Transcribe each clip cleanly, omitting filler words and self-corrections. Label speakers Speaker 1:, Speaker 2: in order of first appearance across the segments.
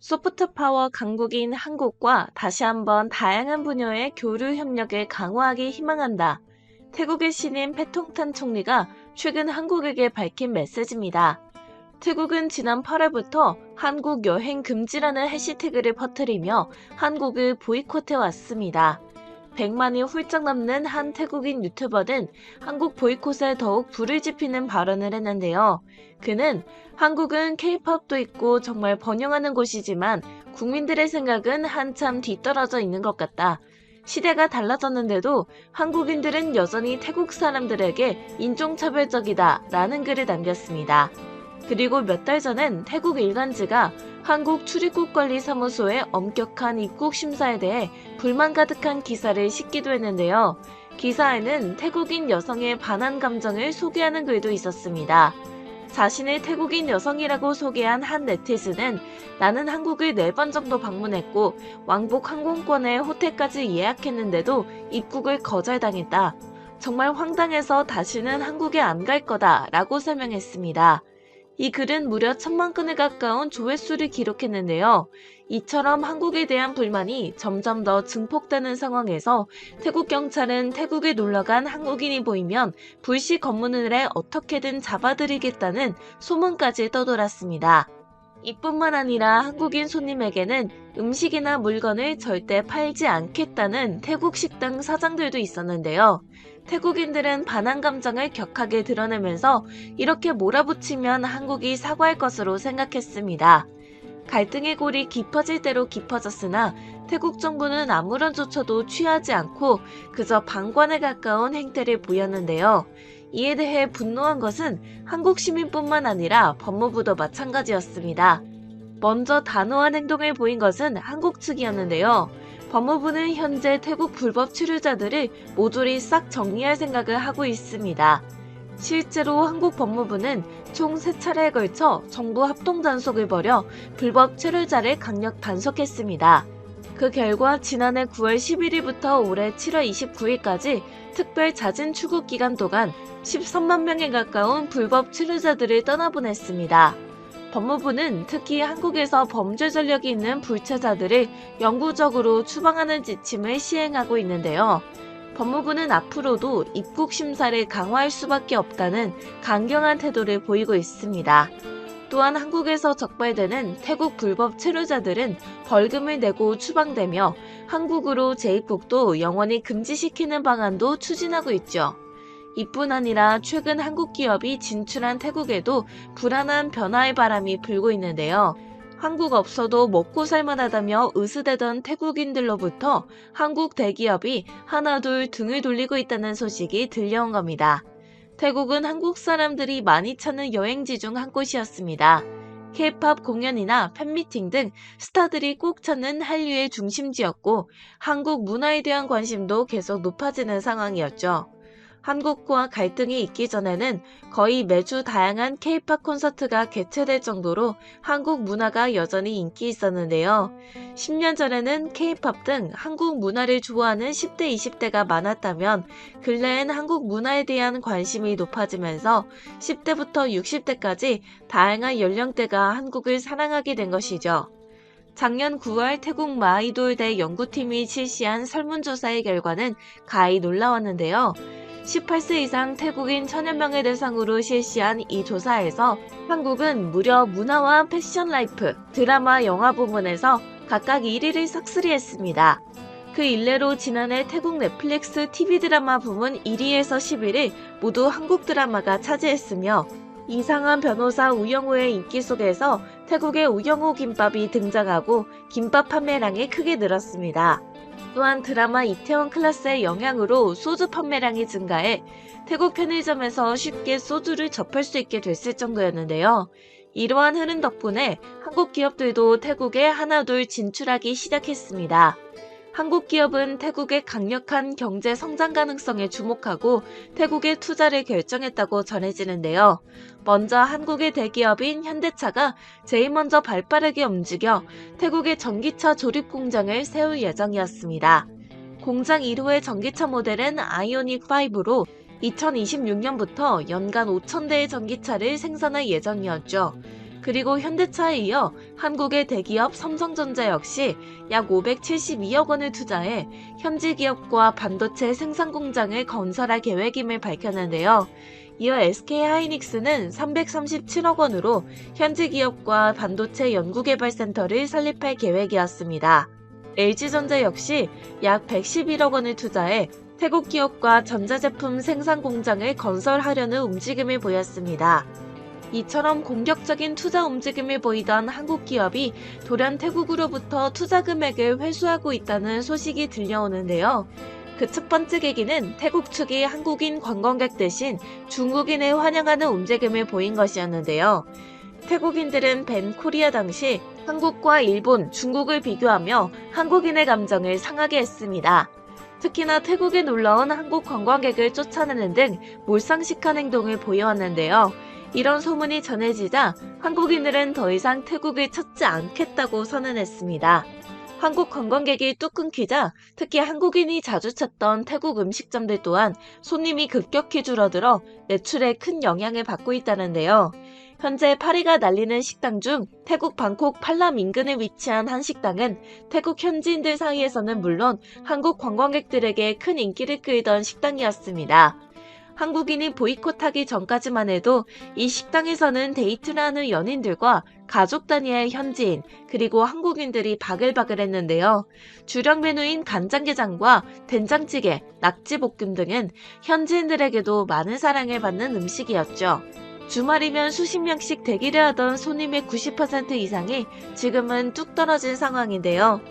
Speaker 1: 소프트파워 강국인 한국과 다시 한번 다양한 분야의 교류 협력을 강화하기 희망한다. 태국의 신임 패통탄 총리가 최근 한국에게 밝힌 메시지입니다. 태국은 지난 8월부터 한국 여행 금지라는 해시태그를 퍼뜨리며 한국을 보이콧해왔습니다. 100만이 훌쩍 넘는 한 태국인 유튜버는 한국 보이콧에 더욱 불을 지피는 발언을 했는데요. 그는 한국은 케이팝도 있고 정말 번영하는 곳이지만 국민들의 생각은 한참 뒤떨어져 있는 것 같다. 시대가 달라졌는데도 한국인들은 여전히 태국 사람들에게 인종차별적이다 라는 글을 남겼습니다. 그리고 몇 달 전엔 태국 일간지가 한국 출입국관리사무소의 엄격한 입국 심사에 대해 불만 가득한 기사를 싣기도 했는데요. 기사에는 태국인 여성의 반한 감정을 소개하는 글도 있었습니다. 자신을 태국인 여성이라고 소개한 한 네티즌은 나는 한국을 4번 정도 방문했고 왕복 항공권에 호텔까지 예약했는데도 입국을 거절당했다. 정말 황당해서 다시는 한국에 안 갈 거다 라고 설명했습니다. 이 글은 무려 1000만 건에 가까운 조회수를 기록했는데요. 이처럼 한국에 대한 불만이 점점 더 증폭되는 상황에서 태국 경찰은 태국에 놀러간 한국인이 보이면 불시 검문을 해 어떻게든 잡아들이겠다는 소문까지 떠돌았습니다. 이뿐만 아니라 한국인 손님에게는 음식이나 물건을 절대 팔지 않겠다는 태국 식당 사장들도 있었는데요. 태국인들은 반한 감정을 격하게 드러내면서 이렇게 몰아붙이면 한국이 사과할 것으로 생각했습니다. 갈등의 골이 깊어질 대로 깊어졌으나 태국 정부는 아무런 조처도 취하지 않고 그저 방관에 가까운 행태를 보였는데요. 이에 대해 분노한 것은 한국 시민뿐만 아니라 법무부도 마찬가지였습니다. 먼저 단호한 행동을 보인 것은 한국 측이었는데요. 법무부는 현재 태국 불법 체류자들을 모조리 싹 정리할 생각을 하고 있습니다. 실제로 한국 법무부는 총 3차례에 걸쳐 정부 합동단속을 벌여 불법 체류자를 강력 단속했습니다. 그 결과 지난해 9월 11일부터 올해 7월 29일까지 특별 자진 출국 기간 동안 13만 명에 가까운 불법 체류자들을 떠나보냈습니다. 법무부는 특히 한국에서 범죄 전력이 있는 불체자들을 영구적으로 추방하는 지침을 시행하고 있는데요. 법무부는 앞으로도 입국 심사를 강화할 수밖에 없다는 강경한 태도를 보이고 있습니다. 또한 한국에서 적발되는 태국 불법 체류자들은 벌금을 내고 추방되며 한국으로 재입국도 영원히 금지시키는 방안도 추진하고 있죠. 이뿐 아니라 최근 한국 기업이 진출한 태국에도 불안한 변화의 바람이 불고 있는데요. 한국 없어도 먹고 살만하다며 으스대던 태국인들로부터 한국 대기업이 하나둘 등을 돌리고 있다는 소식이 들려온 겁니다. 태국은 한국 사람들이 많이 찾는 여행지 중 한 곳이었습니다. K-팝 공연이나 팬미팅 등 스타들이 꼭 찾는 한류의 중심지였고 한국 문화에 대한 관심도 계속 높아지는 상황이었죠. 한국과 갈등이 있기 전에는 거의 매주 다양한 K-팝 콘서트가 개최될 정도로 한국 문화가 여전히 인기 있었는데요. 10년 전에는 K-팝 등 한국 문화를 좋아하는 10대, 20대가 많았다면 근래엔 한국 문화에 대한 관심이 높아지면서 10대부터 60대까지 다양한 연령대가 한국을 사랑하게 된 것이죠. 작년 9월 태국 마이돌 대 연구팀이 실시한 설문조사의 결과는 가히 놀라웠는데요. 18세 이상 태국인 1000여 명을 대상으로 실시한 이 조사에서 한국은 무려 문화와 패션 라이프, 드라마, 영화 부문에서 각각 1위를 싹쓸이했습니다. 그 일례로 지난해 태국 넷플릭스 TV 드라마 부문 1위에서 10위를 모두 한국 드라마가 차지했으며 이상한 변호사 우영우의 인기 속에서 태국의 우영우 김밥이 등장하고 김밥 판매량이 크게 늘었습니다. 또한 드라마 이태원 클라스의 영향으로 소주 판매량이 증가해 태국 편의점에서 쉽게 소주를 접할 수 있게 됐을 정도였는데요. 이러한 흐름 덕분에 한국 기업들도 태국에 하나둘 진출하기 시작했습니다. 한국 기업은 태국의 강력한 경제 성장 가능성에 주목하고 태국에 투자를 결정했다고 전해지는데요. 먼저 한국의 대기업인 현대차가 제일 먼저 발빠르게 움직여 태국의 전기차 조립 공장을 세울 예정이었습니다. 공장 1호의 전기차 모델은 아이오닉5로 2026년부터 연간 5,000대의 전기차를 생산할 예정이었죠. 그리고 현대차에 이어 한국의 대기업 삼성전자 역시 약 572억 원을 투자해 현지 기업과 반도체 생산 공장을 건설할 계획임을 밝혔는데요. 이어 SK하이닉스는 337억 원으로 현지 기업과 반도체 연구개발센터를 설립할 계획이었습니다. LG전자 역시 약 111억 원을 투자해 태국 기업과 전자제품 생산 공장을 건설하려는 움직임을 보였습니다. 이처럼 공격적인 투자 움직임을 보이던 한국 기업이 돌연 태국으로부터 투자 금액을 회수하고 있다는 소식이 들려오는데요. 그 첫 번째 계기는 태국 측이 한국인 관광객 대신 중국인을 환영하는 움직임을 보인 것이었는데요. 태국인들은 밴 코리아 당시 한국과 일본, 중국을 비교하며 한국인의 감정을 상하게 했습니다. 특히나 태국에 놀러온 한국 관광객을 쫓아내는 등 몰상식한 행동을 보여왔는데요. 이런 소문이 전해지자 한국인들은 더 이상 태국을 찾지 않겠다고 선언했습니다. 한국 관광객이 뚝 끊기자 특히 한국인이 자주 찾던 태국 음식점들 또한 손님이 급격히 줄어들어 매출에 큰 영향을 받고 있다는데요. 현재 파리가 날리는 식당 중 태국 방콕 팔람 인근에 위치한 한 식당은 태국 현지인들 사이에서는 물론 한국 관광객들에게 큰 인기를 끌던 식당이었습니다. 한국인이 보이콧하기 전까지만 해도 이 식당에서는 데이트를 하는 연인들과 가족 단위의 현지인 그리고 한국인들이 바글바글했는데요. 주력 메뉴인 간장게장과 된장찌개, 낙지볶음 등은 현지인들에게도 많은 사랑을 받는 음식이었죠. 주말이면 수십 명씩 대기를 하던 손님의 90% 이상이 지금은 뚝 떨어진 상황인데요.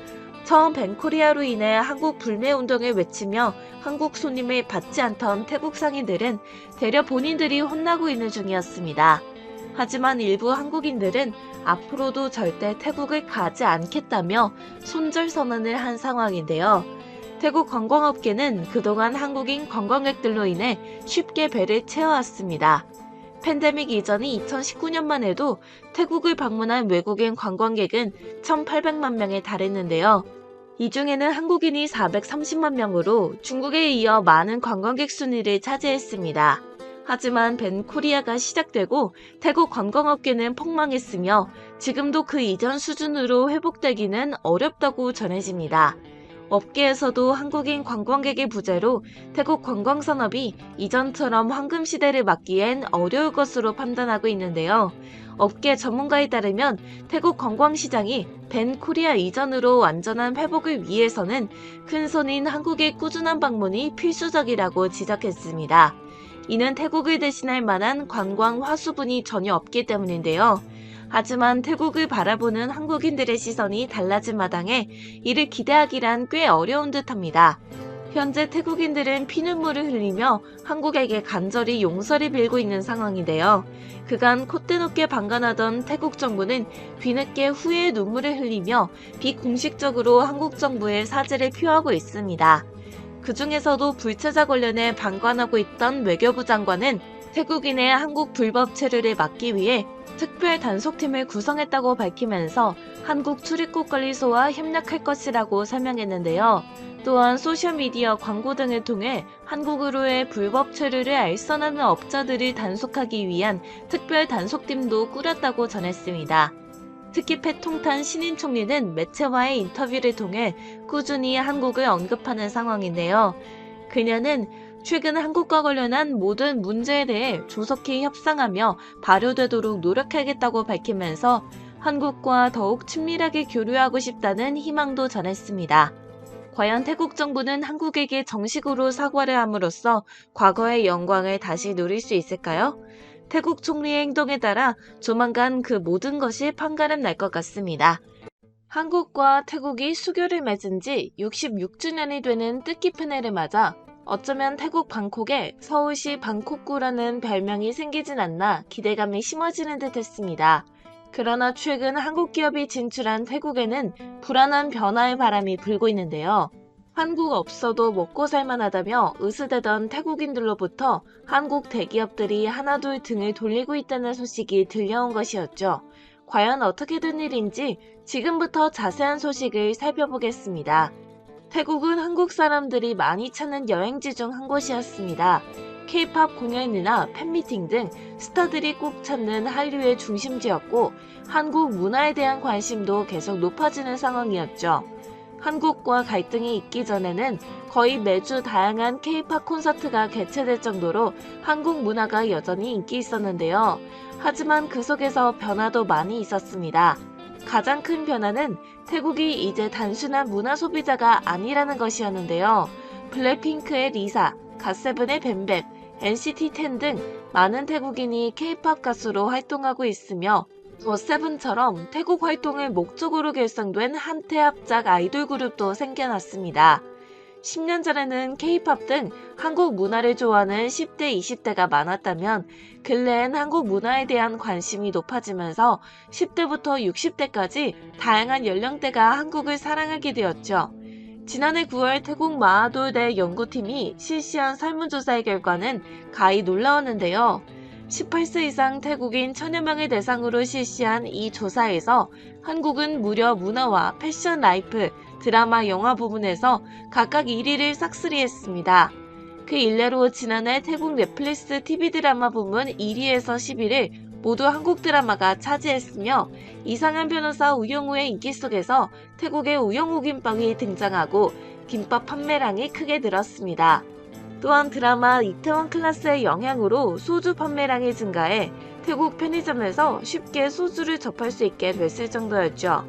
Speaker 1: 처음 밴코리아로 인해 한국 불매운동을 외치며 한국 손님을 받지 않던 태국 상인들은 대려 본인들이 혼나고 있는 중이었습니다. 하지만 일부 한국인들은 앞으로도 절대 태국을 가지 않겠다며 손절선언을 한 상황인데요. 태국 관광업계는 그동안 한국인 관광객들로 인해 쉽게 배를 채워왔습니다. 팬데믹 이전인 2019년만 해도 태국을 방문한 외국인 관광객은 1,800만 명에 달했는데요. 이 중에는 한국인이 430만 명으로 중국에 이어 많은 관광객 순위를 차지했습니다. 하지만 밴 코리아가 시작되고 태국 관광업계는 폭망했으며 지금도 그 이전 수준으로 회복되기는 어렵다고 전해집니다. 업계에서도 한국인 관광객의 부재로 태국 관광산업이 이전처럼 황금시대를 맞기엔 어려울 것으로 판단하고 있는데요. 업계 전문가에 따르면 태국 관광시장이 밴 코리아 이전으로 완전한 회복을 위해서는 큰손인 한국의 꾸준한 방문이 필수적이라고 지적했습니다. 이는 태국을 대신할 만한 관광 화수분이 전혀 없기 때문인데요. 하지만 태국을 바라보는 한국인들의 시선이 달라진 마당에 이를 기대하기란 꽤 어려운 듯합니다. 현재 태국인들은 피눈물을 흘리며 한국에게 간절히 용서를 빌고 있는 상황인데요. 그간 콧대 높게 방관하던 태국 정부는 뒤늦게 후회의 눈물을 흘리며 비공식적으로 한국 정부에 사죄를 표하고 있습니다. 그 중에서도 불체자 관련해 방관하고 있던 외교부 장관은 태국인의 한국 불법 체류를 막기 위해 특별 단속팀을 구성했다고 밝히면서 한국 출입국 관리소와 협력할 것이라고 설명했는데요. 또한 소셜미디어 광고 등을 통해 한국으로의 불법 체류를 알선하는 업자들을 단속하기 위한 특별 단속팀도 꾸렸다고 전했습니다. 특히 패통탄 신임 총리는 매체와의 인터뷰를 통해 꾸준히 한국을 언급하는 상황인데요. 그녀는 최근 한국과 관련한 모든 문제에 대해 조속히 협상하며 발효되도록 노력하겠다고 밝히면서 한국과 더욱 친밀하게 교류하고 싶다는 희망도 전했습니다. 과연 태국 정부는 한국에게 정식으로 사과를 함으로써 과거의 영광을 다시 누릴 수 있을까요? 태국 총리의 행동에 따라 조만간 그 모든 것이 판가름 날 것 같습니다. 한국과 태국이 수교를 맺은 지 66주년이 되는 뜻깊은 해를 맞아 어쩌면 태국 방콕에 서울시 방콕구라는 별명이 생기진 않나 기대감이 심어지는 듯 했습니다. 그러나 최근 한국 기업이 진출한 태국에는 불안한 변화의 바람이 불고 있는데요. 한국 없어도 먹고 살만하다며 으스대던 태국인들로부터 한국 대기업들이 하나둘 등을 돌리고 있다는 소식이 들려온 것이었죠. 과연 어떻게 된 일인지 지금부터 자세한 소식을 살펴보겠습니다. 태국은 한국 사람들이 많이 찾는 여행지 중 한 곳이었습니다. K-팝 공연이나 팬미팅 등 스타들이 꼭 찾는 한류의 중심지였고 한국 문화에 대한 관심도 계속 높아지는 상황이었죠. 한국과 갈등이 있기 전에는 거의 매주 다양한 K-팝 콘서트가 개최될 정도로 한국 문화가 여전히 인기 있었는데요. 하지만 그 속에서 변화도 많이 있었습니다. 가장 큰 변화는 태국이 이제 단순한 문화 소비자가 아니라는 것이었는데요. 블랙핑크의 리사, 갓세븐의 뱀뱀, NCT 10 등 많은 태국인이 K-팝 가수로 활동하고 있으며 더세븐처럼 태국 활동을 목적으로 결성된 한때 합작 아이돌 그룹도 생겨났습니다. 10년 전에는 K-팝 등 한국 문화를 좋아하는 10대, 20대가 많았다면 근래엔 한국 문화에 대한 관심이 높아지면서 10대부터 60대까지 다양한 연령대가 한국을 사랑하게 되었죠. 지난해 9월 태국 마하돌대 연구팀이 실시한 설문조사의 결과는 가히 놀라웠는데요. 18세 이상 태국인 1000여 명을 대상으로 실시한 이 조사에서 한국은 무려 문화와 패션 라이프, 드라마, 영화 부분에서 각각 1위를 싹쓸이했습니다. 그 일례로 지난해 태국 넷플릭스 TV 드라마 부문 1위에서 10위를 모두 한국 드라마가 차지했으며 이상한 변호사 우영우의 인기 속에서 태국의 우영우 김밥이 등장하고 김밥 판매량이 크게 늘었습니다. 또한 드라마 이태원 클라스의 영향으로 소주 판매량이 증가해 태국 편의점에서 쉽게 소주를 접할 수 있게 됐을 정도였죠.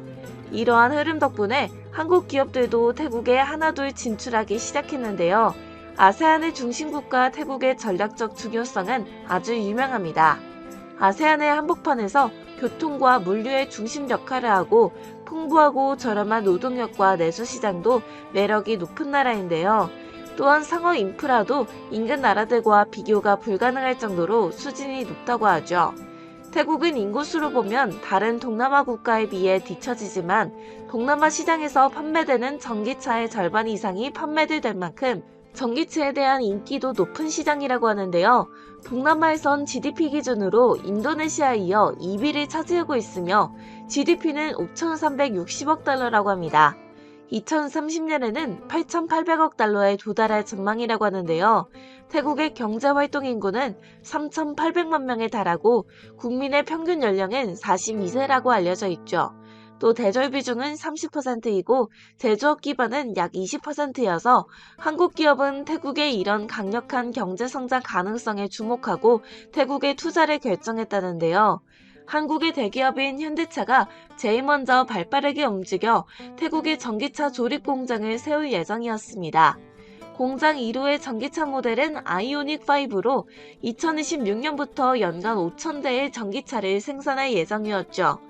Speaker 1: 이러한 흐름 덕분에 한국 기업들도 태국에 하나둘 진출하기 시작했는데요. 아세안의 중심국가 태국의 전략적 중요성은 아주 유명합니다. 아세안의 한복판에서 교통과 물류의 중심 역할을 하고 풍부하고 저렴한 노동력과 내수시장도 매력이 높은 나라인데요. 또한 상업 인프라도 인근 나라들과 비교가 불가능할 정도로 수준이 높다고 하죠. 태국은 인구수로 보면 다른 동남아 국가에 비해 뒤처지지만 동남아 시장에서 판매되는 전기차의 절반 이상이 판매될 만큼 전기차에 대한 인기도 높은 시장이라고 하는데요. 동남아에선 GDP 기준으로 인도네시아에 이어 2위를 차지하고 있으며 GDP는 5,360억 달러라고 합니다. 2030년에는 8,800억 달러에 도달할 전망이라고 하는데요. 태국의 경제활동 인구는 3,800만 명에 달하고 국민의 평균 연령은 42세라고 알려져 있죠. 또 대졸 비중은 30%이고 제조업 기반은 약 20%여서 한국 기업은 태국의 이런 강력한 경제 성장 가능성에 주목하고 태국에 투자를 결정했다는데요. 한국의 대기업인 현대차가 제일 먼저 발빠르게 움직여 태국의 전기차 조립 공장을 세울 예정이었습니다. 공장 1호의 전기차 모델은 아이오닉5로 2026년부터 연간 5,000대의 전기차를 생산할 예정이었죠.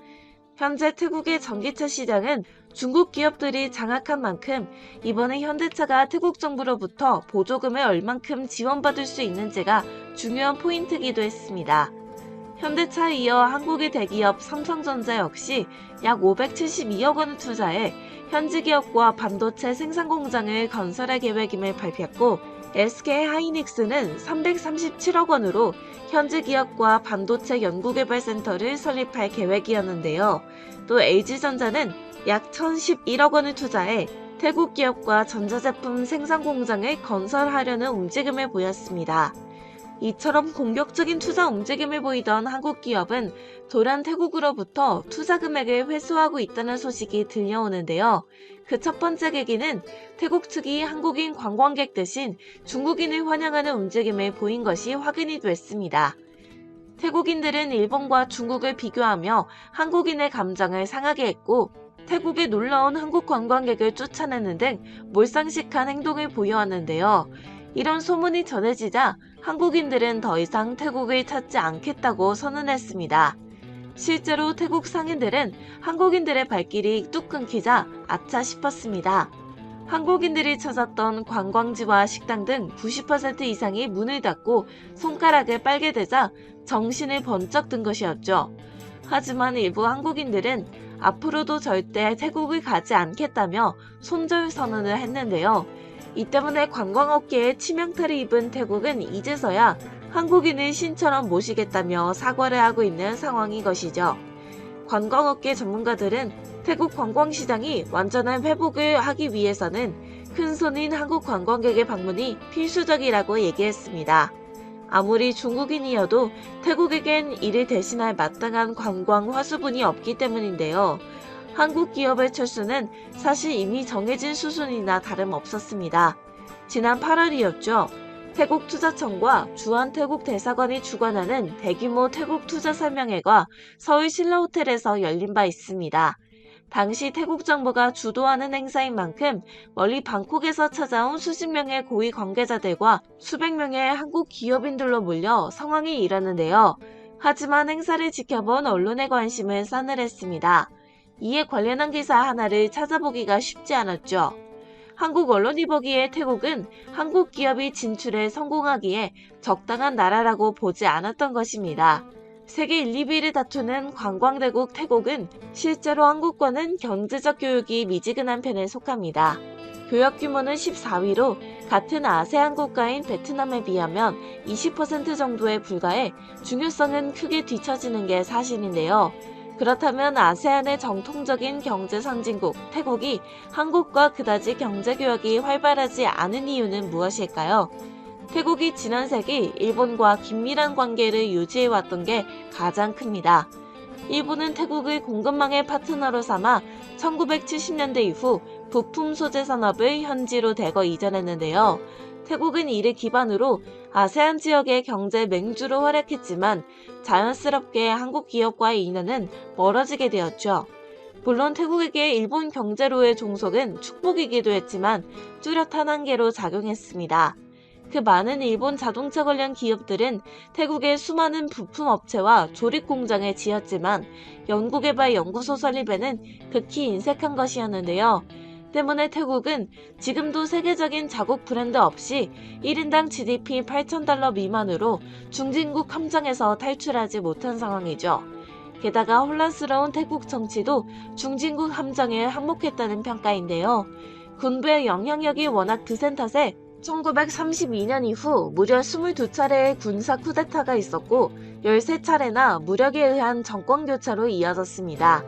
Speaker 1: 현재 태국의 전기차 시장은 중국 기업들이 장악한 만큼 이번에 현대차가 태국 정부로부터 보조금을 얼만큼 지원받을 수 있는지가 중요한 포인트이기도 했습니다. 현대차에 이어 한국의 대기업 삼성전자 역시 약 572억 원을 투자해 현지 기업과 반도체 생산 공장을 건설할 계획임을 밝혔고 SK하이닉스는 337억 원으로 현지 기업과 반도체 연구개발센터를 설립할 계획이었는데요. 또 LG전자는 약 1,011억 원을 투자해 태국 기업과 전자제품 생산 공장을 건설하려는 움직임을 보였습니다. 이처럼 공격적인 투자 움직임을 보이던 한국 기업은 돌연 태국으로부터 투자 금액을 회수하고 있다는 소식이 들려오는데요. 그 첫 번째 계기는 태국 측이 한국인 관광객 대신 중국인을 환영하는 움직임을 보인 것이 확인이 됐습니다. 태국인들은 일본과 중국을 비교하며 한국인의 감정을 상하게 했고 태국에 놀러온 한국 관광객을 쫓아내는 등 몰상식한 행동을 보여왔는데요. 이런 소문이 전해지자 한국인들은 더 이상 태국을 찾지 않겠다고 선언했습니다. 실제로 태국 상인들은 한국인들의 발길이 뚝 끊기자 아차 싶었습니다. 한국인들이 찾았던 관광지와 식당 등 90% 이상이 문을 닫고 손가락을 빨게 되자 정신을 번쩍 든 것이었죠. 하지만 일부 한국인들은 앞으로도 절대 태국을 가지 않겠다며 손절 선언을 했는데요. 이 때문에 관광업계에 치명타를 입은 태국은 이제서야 한국인을 신처럼 모시겠다며 사과를 하고 있는 상황인 것이죠. 관광업계 전문가들은 태국 관광시장이 완전한 회복을 하기 위해서는 큰손인 한국 관광객의 방문이 필수적이라고 얘기했습니다. 아무리 중국인이어도 태국에겐 이를 대신할 마땅한 관광 화수분이 없기 때문인데요. 한국 기업의 철수는 사실 이미 정해진 수순이나 다름없었습니다. 지난 8월이었죠. 태국투자청과 주한태국 대사관이 주관하는 대규모 태국 투자 설명회가 서울 신라호텔에서 열린 바 있습니다. 당시 태국 정부가 주도하는 행사인 만큼 멀리 방콕에서 찾아온 수십 명의 고위 관계자들과 수백 명의 한국 기업인들로 몰려 상황이 일었는데요. 하지만 행사를 지켜본 언론의 관심은 싸늘했습니다. 이에 관련한 기사 하나를 찾아보기가 쉽지 않았죠. 한국 언론이 보기에 태국은 한국 기업이 진출에 성공하기에 적당한 나라라고 보지 않았던 것입니다. 세계 1, 2위를 다투는 관광대국 태국은 실제로 한국과는 경제적 교육이 미지근한 편에 속합니다. 교역 규모는 14위로 같은 아세안 국가인 베트남에 비하면 20% 정도에 불과해 중요성은 크게 뒤처지는 게 사실인데요. 그렇다면 아세안의 정통적인 경제 선진국 태국이 한국과 그다지 경제교역이 활발하지 않은 이유는 무엇일까요? 태국이 지난 세기 일본과 긴밀한 관계를 유지해왔던 게 가장 큽니다. 일본은 태국을 공급망의 파트너로 삼아 1970년대 이후 부품 소재 산업을 현지로 대거 이전했는데요. 태국은 이를 기반으로 아세안 지역의 경제 맹주로 활약했지만 자연스럽게 한국 기업과의 인연은 멀어지게 되었죠. 물론 태국에게 일본 경제로의 종속은 축복이기도 했지만 뚜렷한 한계로 작용했습니다. 그 많은 일본 자동차 관련 기업들은 태국의 수많은 부품 업체와 조립 공장을 지었지만 연구개발 연구소 설립에는 극히 인색한 것이었는데요. 때문에 태국은 지금도 세계적인 자국 브랜드 없이 1인당 GDP 8,000달러 미만으로 중진국 함정에서 탈출하지 못한 상황이죠. 게다가 혼란스러운 태국 정치도 중진국 함정에 항목했다는 평가인데요. 군부의 영향력이 워낙 드센 탓에 1932년 이후 무려 22차례의 군사 쿠데타가 있었고 13차례나 무력에 의한 정권교체로 이어졌습니다.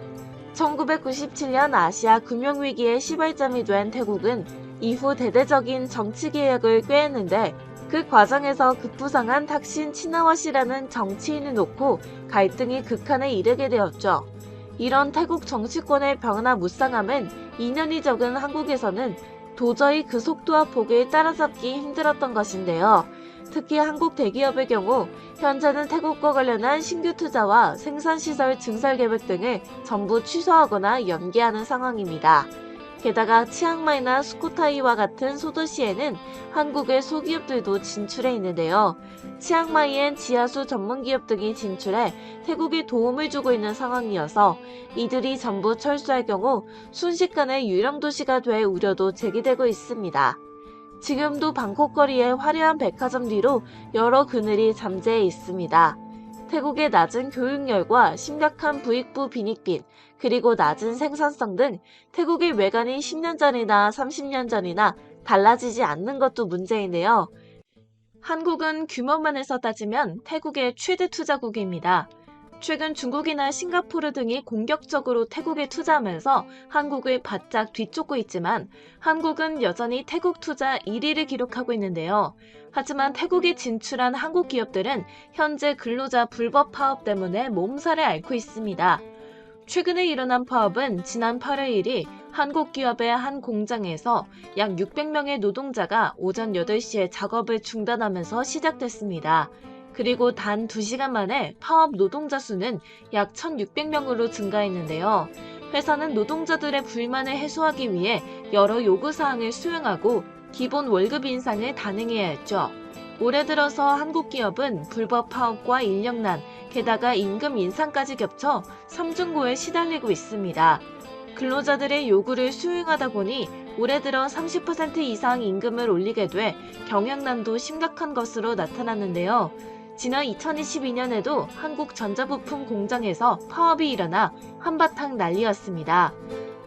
Speaker 1: 1997년 아시아 금융위기의 시발점이 된 태국은 이후 대대적인 정치개혁을 꾀했는데 그 과정에서 급부상한 탁신 치나워시라는 정치인을 놓고 갈등이 극한에 이르게 되었죠. 이런 태국 정치권의 변화무쌍함은 2년이 적은 한국에서는 도저히 그 속도와 폭을 따라잡기 힘들었던 것인데요. 특히 한국 대기업의 경우 현재는 태국과 관련한 신규 투자와 생산시설 증설 계획 등을 전부 취소하거나 연기하는 상황입니다. 게다가 치앙마이나 수코타이와 같은 소도시에는 한국의 소기업들도 진출해 있는데요. 치앙마이엔 지하수 전문기업 등이 진출해 태국에 도움을 주고 있는 상황이어서 이들이 전부 철수할 경우 순식간에 유령 도시가 될 우려도 제기되고 있습니다. 지금도 방콕 거리의 화려한 백화점 뒤로 여러 그늘이 잠재해 있습니다. 태국의 낮은 교육열과 심각한 부익부 빈익빈, 그리고 낮은 생산성 등 태국의 외관이 10년 전이나 30년 전이나 달라지지 않는 것도 문제인데요. 한국은 규모만에서 따지면 태국의 최대 투자국입니다. 최근 중국이나 싱가포르 등이 공격적으로 태국에 투자하면서 한국을 바짝 뒤쫓고 있지만 한국은 여전히 태국 투자 1위를 기록하고 있는데요. 하지만 태국에 진출한 한국 기업들은 현재 근로자 불법 파업 때문에 몸살을 앓고 있습니다. 최근에 일어난 파업은 지난 8월 1일 한국 기업의 한 공장에서 약 600명의 노동자가 오전 8시에 작업을 중단하면서 시작됐습니다. 그리고 단 2시간 만에 파업 노동자 수는 약 1,600명으로 증가했는데요. 회사는 노동자들의 불만을 해소하기 위해 여러 요구사항을 수용하고 기본 월급 인상을 단행해야 했죠. 올해 들어서 한국 기업은 불법 파업과 인력난, 게다가 임금 인상까지 겹쳐 삼중고에 시달리고 있습니다. 근로자들의 요구를 수용하다 보니 올해 들어 30% 이상 임금을 올리게 돼 경영난도 심각한 것으로 나타났는데요. 지난 2022년에도 한국 전자부품 공장에서 파업이 일어나 한바탕 난리였습니다.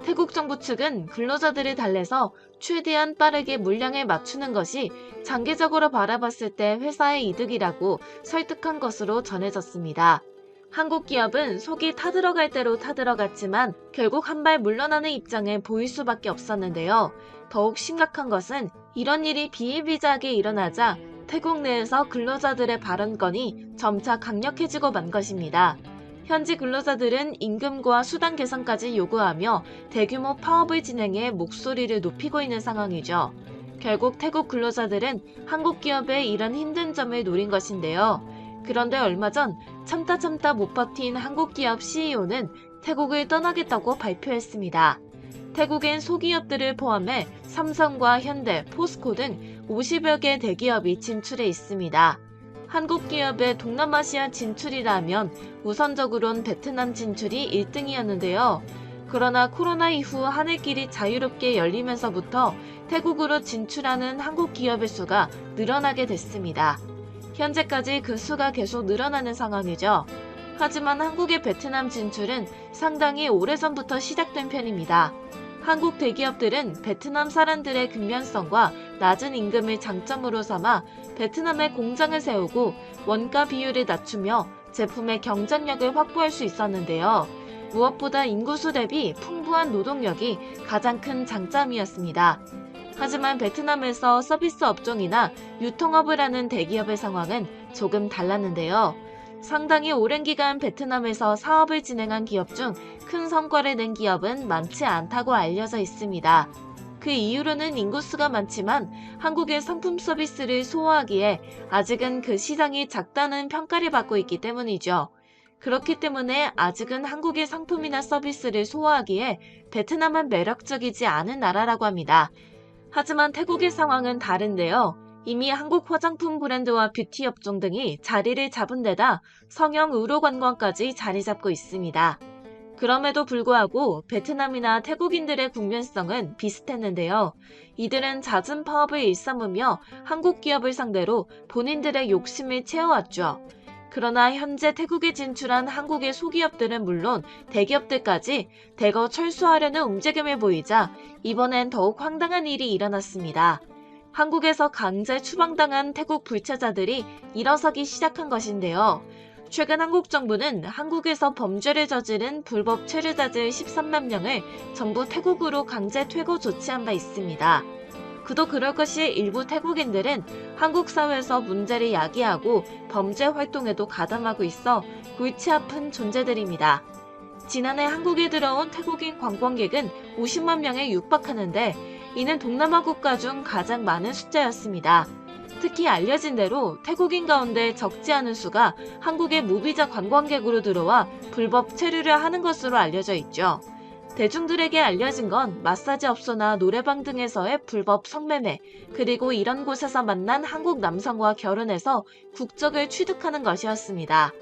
Speaker 1: 태국 정부 측은 근로자들을 달래서 최대한 빠르게 물량에 맞추는 것이 장기적으로 바라봤을 때 회사의 이득이라고 설득한 것으로 전해졌습니다. 한국 기업은 속이 타들어갈 대로 타들어갔지만 결국 한 발 물러나는 입장을 보일 수밖에 없었는데요. 더욱 심각한 것은 이런 일이 비일비재하게 일어나자 태국 내에서 근로자들의 발언권이 점차 강력해지고 만 것입니다. 현지 근로자들은 임금과 수당 개선까지 요구하며 대규모 파업을 진행해 목소리를 높이고 있는 상황이죠. 결국 태국 근로자들은 한국 기업의 이런 힘든 점을 노린 것인데요. 그런데 얼마 전 참다 못 버틴 한국 기업 CEO는 태국을 떠나겠다고 발표했습니다. 태국엔 소기업들을 포함해 삼성과 현대, 포스코 등 50여 개 대기업이 진출해 있습니다. 한국 기업의 동남아시아 진출이라면 우선적으론 베트남 진출이 1등이었는데요. 그러나 코로나 이후 하늘길이 자유롭게 열리면서부터 태국으로 진출하는 한국 기업의 수가 늘어나게 됐습니다. 현재까지 그 수가 계속 늘어나는 상황이죠. 하지만 한국의 베트남 진출은 상당히 오래전부터 시작된 편입니다. 한국 대기업들은 베트남 사람들의 근면성과 낮은 임금을 장점으로 삼아 베트남에 공장을 세우고 원가 비율을 낮추며 제품의 경쟁력을 확보할 수 있었는데요. 무엇보다 인구수 대비 풍부한 노동력이 가장 큰 장점이었습니다. 하지만 베트남에서 서비스 업종이나 유통업을 하는 대기업의 상황은 조금 달랐는데요. 상당히 오랜 기간 베트남에서 사업을 진행한 기업 중 큰 성과를 낸 기업은 많지 않다고 알려져 있습니다. 그 이유로는 인구수가 많지만 한국의 상품 서비스를 소화하기에 아직은 그 시장이 작다는 평가를 받고 있기 때문이죠. 그렇기 때문에 아직은 한국의 상품이나 서비스를 소화하기에 베트남은 매력적이지 않은 나라라고 합니다. 하지만 태국의 상황은 다른데요. 이미 한국 화장품 브랜드와 뷰티 업종 등이 자리를 잡은 데다 성형 의료 관광까지 자리 잡고 있습니다. 그럼에도 불구하고 베트남이나 태국인들의 국면성은 비슷했는데요. 이들은 잦은 파업을 일삼으며 한국 기업을 상대로 본인들의 욕심을 채워왔죠. 그러나 현재 태국에 진출한 한국의 소기업들은 물론 대기업들까지 대거 철수하려는 움직임을 보이자 이번엔 더욱 황당한 일이 일어났습니다. 한국에서 강제 추방당한 태국 불체자들이 일어서기 시작한 것인데요. 최근 한국 정부는 한국에서 범죄를 저지른 불법 체류자들 13만 명을 전부 태국으로 강제 퇴거 조치한 바 있습니다. 그도 그럴 것이 일부 태국인들은 한국 사회에서 문제를 야기하고 범죄 활동에도 가담하고 있어 골치 아픈 존재들입니다. 지난해 한국에 들어온 태국인 관광객은 50만 명에 육박하는데 이는 동남아 국가 중 가장 많은 숫자였습니다. 특히 알려진 대로 태국인 가운데 적지 않은 수가 한국의 무비자 관광객으로 들어와 불법 체류를 하는 것으로 알려져 있죠. 대중들에게 알려진 건 마사지 업소나 노래방 등에서의 불법 성매매, 그리고 이런 곳에서 만난 한국 남성과 결혼해서 국적을 취득하는 것이었습니다.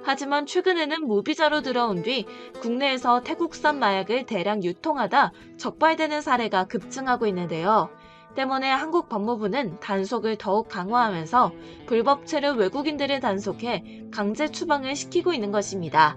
Speaker 1: 하지만 최근에는 무비자로 들어온 뒤 국내에서 태국산 마약을 대량 유통하다 적발되는 사례가 급증하고 있는데요. 때문에 한국 법무부는 단속을 더욱 강화하면서 불법 체류 외국인들을 단속해 강제 추방을 시키고 있는 것입니다.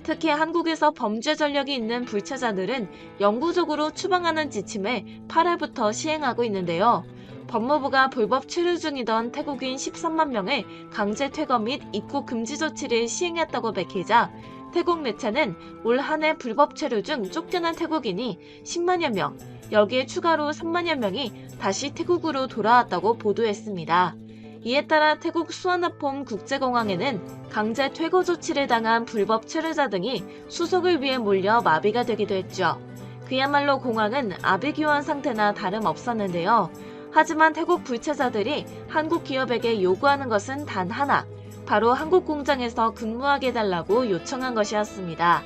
Speaker 1: 특히 한국에서 범죄 전력이 있는 불체자들은 영구적으로 추방하는 지침을 8월부터 시행하고 있는데요. 법무부가 불법 체류 중이던 태국인 13만 명을 강제 퇴거 및 입국 금지 조치를 시행했다고 밝히자 태국 매체는 올 한 해 불법 체류 중 쫓겨난 태국인이 10만여 명, 여기에 추가로 3만여 명이 다시 태국으로 돌아왔다고 보도했습니다. 이에 따라 태국 수완나폼 국제공항에는 강제 퇴거 조치를 당한 불법 체류자 등이 수속을 위해 몰려 마비가 되기도 했죠. 그야말로 공항은 아비규환 상태나 다름없었는데요. 하지만 태국 불체자들이 한국 기업에게 요구하는 것은 단 하나, 바로 한국 공장에서 근무하게 해달라고 요청한 것이었습니다.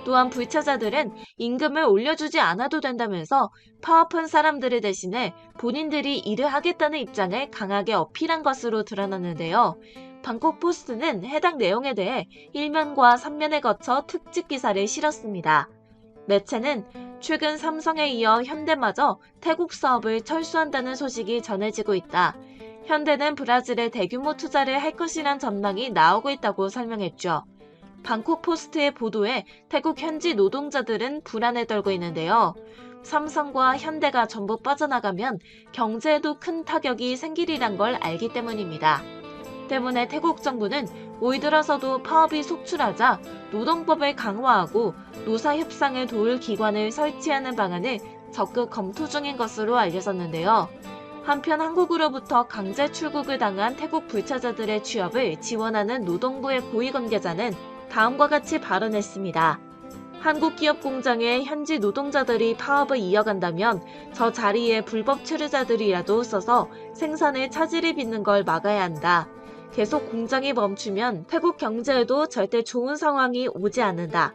Speaker 1: 또한 불체자들은 임금을 올려주지 않아도 된다면서 파업한 사람들을 대신해 본인들이 일을 하겠다는 입장을 강하게 어필한 것으로 드러났는데요. 방콕 포스트는 해당 내용에 대해 1면과 3면에 거쳐 특집 기사를 실었습니다. 매체는 최근 삼성에 이어 현대마저 태국 사업을 철수한다는 소식이 전해지고 있다. 현대는 브라질에 대규모 투자를 할 것이란 전망이 나오고 있다고 설명했죠. 방콕 포스트의 보도에 태국 현지 노동자들은 불안에 떨고 있는데요. 삼성과 현대가 전부 빠져나가면 경제에도 큰 타격이 생기리란 걸 알기 때문입니다. 때문에 태국 정부는 올 들어서도 파업이 속출하자 노동법을 강화하고 노사 협상을 도울 기관을 설치하는 방안을 적극 검토 중인 것으로 알려졌는데요. 한편 한국으로부터 강제 출국을 당한 태국 불차자들의 취업을 지원하는 노동부의 고위 관계자는 다음과 같이 발언했습니다. 한국 기업 공장의 현지 노동자들이 파업을 이어간다면 저 자리에 불법 체류자들이라도 써서 생산에 차질이 빚는 걸 막아야 한다. 계속 공장이 멈추면 태국 경제에도 절대 좋은 상황이 오지 않는다.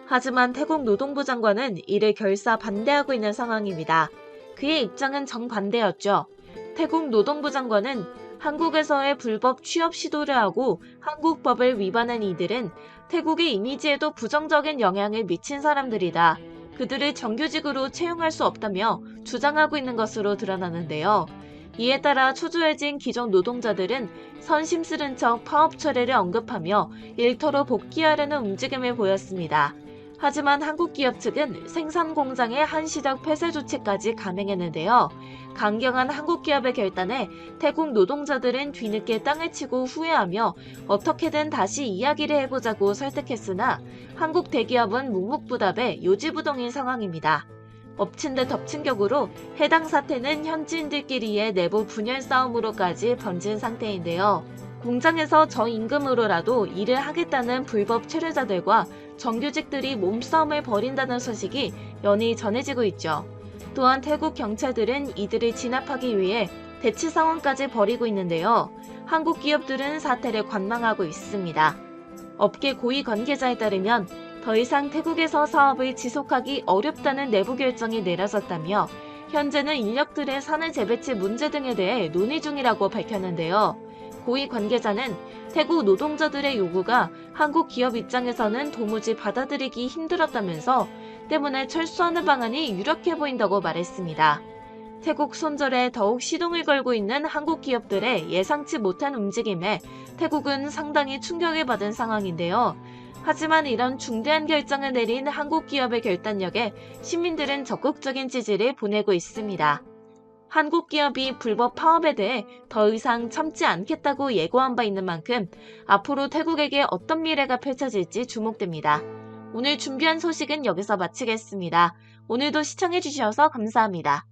Speaker 1: 하지만 태국 노동부 장관은 이를 결사 반대하고 있는 상황입니다. 그의 입장은 정반대였죠. 태국 노동부 장관은 한국에서의 불법 취업 시도를 하고 한국 법을 위반한 이들은 태국의 이미지에도 부정적인 영향을 미친 사람들이다. 그들을 정규직으로 채용할 수 없다며 주장하고 있는 것으로 드러나는데요. 이에 따라 초조해진 기존 노동자들은 선심 쓰는 척 파업 철회를 언급하며 일터로 복귀하려는 움직임을 보였습니다. 하지만 한국 기업 측은 생산 공장의 한시적 폐쇄 조치까지 감행했는데요. 강경한 한국 기업의 결단에 태국 노동자들은 뒤늦게 땅을 치고 후회하며 어떻게든 다시 이야기를 해보자고 설득했으나 한국 대기업은 묵묵부답에 요지부동인 상황입니다. 엎친 데 덮친 격으로 해당 사태는 현지인들끼리의 내부 분열 싸움으로까지 번진 상태인데요. 공장에서 저임금으로라도 일을 하겠다는 불법 체류자들과 정규직들이 몸싸움을 벌인다는 소식이 연이 전해지고 있죠. 또한 태국 경찰들은 이들을 진압하기 위해 대치 상황까지 벌이고 있는데요. 한국 기업들은 사태를 관망하고 있습니다. 업계 고위 관계자에 따르면 더 이상 태국에서 사업을 지속하기 어렵다는 내부 결정이 내려졌다며 현재는 인력들의 산을 재배치 문제 등에 대해 논의 중이라고 밝혔는데요. 고위 관계자는 태국 노동자들의 요구가 한국 기업 입장에서는 도무지 받아들이기 힘들었다면서 때문에 철수하는 방안이 유력해 보인다고 말했습니다. 태국 손절에 더욱 시동을 걸고 있는 한국 기업들의 예상치 못한 움직임에 태국은 상당히 충격을 받은 상황인데요. 하지만 이런 중대한 결정을 내린 한국 기업의 결단력에 시민들은 적극적인 지지를 보내고 있습니다. 한국 기업이 불법 파업에 대해 더 이상 참지 않겠다고 예고한 바 있는 만큼 앞으로 태국에게 어떤 미래가 펼쳐질지 주목됩니다. 오늘 준비한 소식은 여기서 마치겠습니다. 오늘도 시청해주셔서 감사합니다.